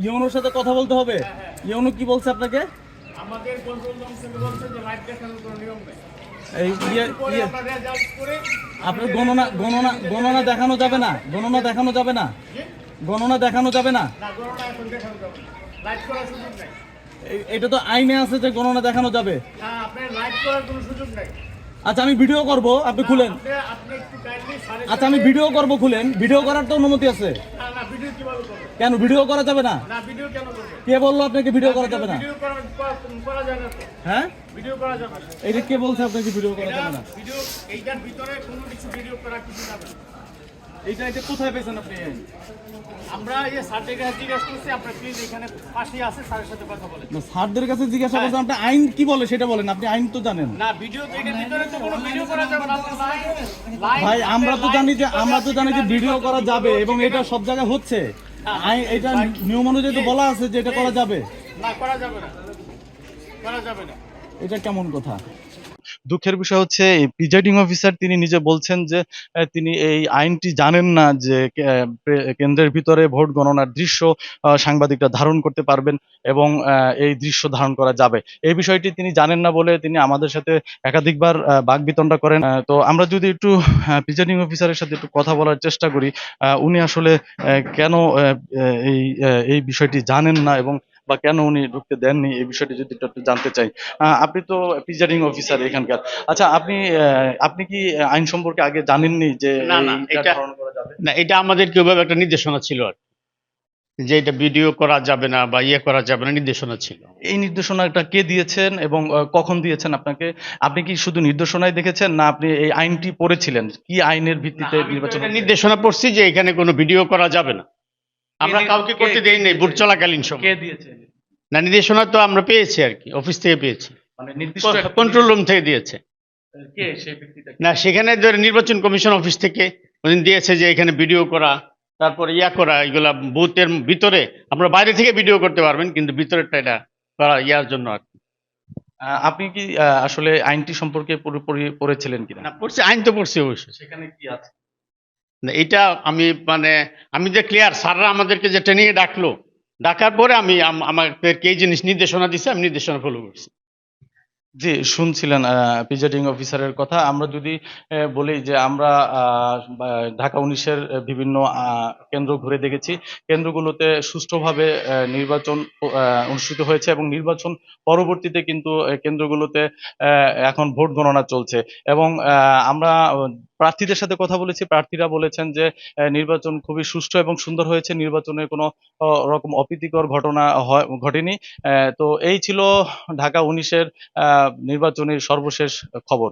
ইউনোর সাথে কথা বলতে হবে। ইউনো কি বলছে আপনাকে? আমাদের কন্ট্রোল রুম থেকে বলছে যে লাইভ দেখানোর কোনো নিয়ম নেই। এই পরে আমরা রেজাল্ট করে আপনার গণনা দেখানো যাবে না, গণনা দেখানো যাবে না, গণনা দেখানো যাবে না। না গণনা এখন দেখানো যাবে না। লাইভ করার সুযোগ নেই। এটা তো আইনে আছে যে গণনা দেখানো যাবে। না আপনার লাইভ করার কোনো সুযোগ নেই। আচ্ছা আমি ভিডিও করব, আপনি খুলেন। আপনি একটু কাইন্ডলি সাড়ে আচ্ছা আমি ভিডিও করব, খুলেন। ভিডিও করার তো অনুমতি আছে। না না ভিডিও কিভাবে করবেন? কেন ভিডিও করা যাবে না? না ভিডিও কেন করবেন? কে বললো আপনাকে ভিডিও করা যাবে না? ভিডিও করা যায় না তো। হ্যাঁ, ভিডিও করা যাবে না। এটা কে বলছে আপনাকে ভিডিও করা যাবে না? ভিডিও এইটার ভিতরে কোনো কিছু ভিডিও করা কিছু যাবে না। এটা কোথায় পেয়েছেন আপনি? আমরা এই স্যারদের কাছে জিজ্ঞাসা করছি, আপনার প্লিজ এখানে পাশেই আছে, স্যারের সাথে কথা বলেন। না, স্যারদের কাছে জিজ্ঞাসা করছেন, আপনি আইন কি বলে সেটা বলেন। আপনি আইন তো জানেন। না ভিডিও এটার ভিতরে তো কোনো ভিডিও করা যাবে না। ভাই আমরা তো জানি যে ভিডিও করা যাবে এবং এটা সব জায়গায় হচ্ছে। এটা নিয়ম অনুযায়ী তো বলা আছে যে এটা করা যাবে। না করা যাবে না, করা যাবে না। এটা কেমন কথা? দুঃখের বিষয় হচ্ছে এই প্রিজাইডিং অফিসার তিনি নিজে বলছেন যে তিনি এই আইনটি জানেন না যে কেন্দ্রের ভিতরে ভোট গণনার দৃশ্য সাংবাদিকরা ধারণ করতে পারবেন এবং এই দৃশ্য ধারণ করা যাবে। এই বিষয়টি তিনি জানেন না বলে তিনি আমাদের সাথে একাধিকবার বাকবিতণ্ডা করেন। তো আমরা যদি একটু প্রিজাইডিং অফিসারের সাথে একটু কথা বলার চেষ্টা করি, উনি আসলে কেন এই বিষয়টি জানেন না এবং বা কেন উনি ঢুকতে দেননি, এই বিষয়টি যদি একটু জানতে চাই। আপনি তো প্রিজাইডিং অফিসার এখানকার। আচ্ছা আপনি কি আইন সম্পর্কে আগে জানেননি যে না না এটা ধারণ করা যাবে? না, এটা আমাদের কিভাবে একটা নির্দেশনা ছিল আর কি, যে এটা ভিডিও করা যাবে না বা ইয়ে করা যাবে না, নির্দেশনা ছিল। এই নির্দেশনাটা কে দিয়েছেন এবং কখন দিয়েছেন আপনাকে? আপনি কি শুধু নির্দেশনাই দেখেছেন না আপনি এই আইনটি পড়েছিলেন? কি আইনের ভিত্তিতে নির্বাচন এটা হচ্ছে? নির্দেশনা পড়ছি যে এখানে কোনো ভিডিও করা যাবে না। আমরা কাউকে করতে দেই নাই ভোট চলাকালীন কে সময়। দিয়েছে? না নির্দেশনা তো আমরা পেয়েছি আর কি, অফিস থেকে পেয়েছি, মানে নির্দিষ্ট কন্ট্রোল রুম থেকে দিয়েছে। কে সেই ব্যক্তিটা? না সেখানে ধরে নির্বাচন কমিশন অফিস থেকে ওদিন দিয়েছে যে এখানে ভিডিও করা, তারপর ইয়া করা, এগুলা বুথের ভিতরে আমরা বাইরে থেকে ভিডিও করতে পারবেন, কিন্তু ভিতরেরটা এটা করা ইয়ার জন্য আর কি। আপনি কি আসলে আইনটি সম্পর্কে পুরোপুরি পড়েছিলেন কিনা? না পড়ছি, আইন তো পড়ছি অবশ্যই। সেখানে কি আছে? না, এটা আমি মানে আমি যে ক্লিয়ার, স্যাররা আমাদেরকে যে ট্রেনিং এ ডাকলো, ডাকার পরে আমি আমাদেরকে এই জিনিস নির্দেশনা দিছে, আমি নির্দেশনা ফলো করছি। জি, শুনছিলেন প্রিজাইডিং অফিসারের কথা। আমরা যদি বলি যে আমরা ঢাকা ১৯-এর বিভিন্ন কেন্দ্র ঘুরে দেখেছি। কেন্দ্রগুলোতে সুষ্ঠুভাবে নির্বাচন অনুষ্ঠিত হয়েছে এবং নির্বাচন পরবর্তীতে কিন্তু কেন্দ্রগুলোতে এখন ভোট গণনা চলছে এবং আমরা প্রার্থীদের সাথে কথা বলেছি। প্রার্থীরা বলেছেন যে নির্বাচন খুবই সুষ্ঠু এবং সুন্দর হয়েছে। নির্বাচনের কোনো রকম অপ্রীতিকর ঘটনা ঘটেনি। তো এই ছিল ঢাকা ১৯-এর নির্বাচনের সর্বশেষ খবর।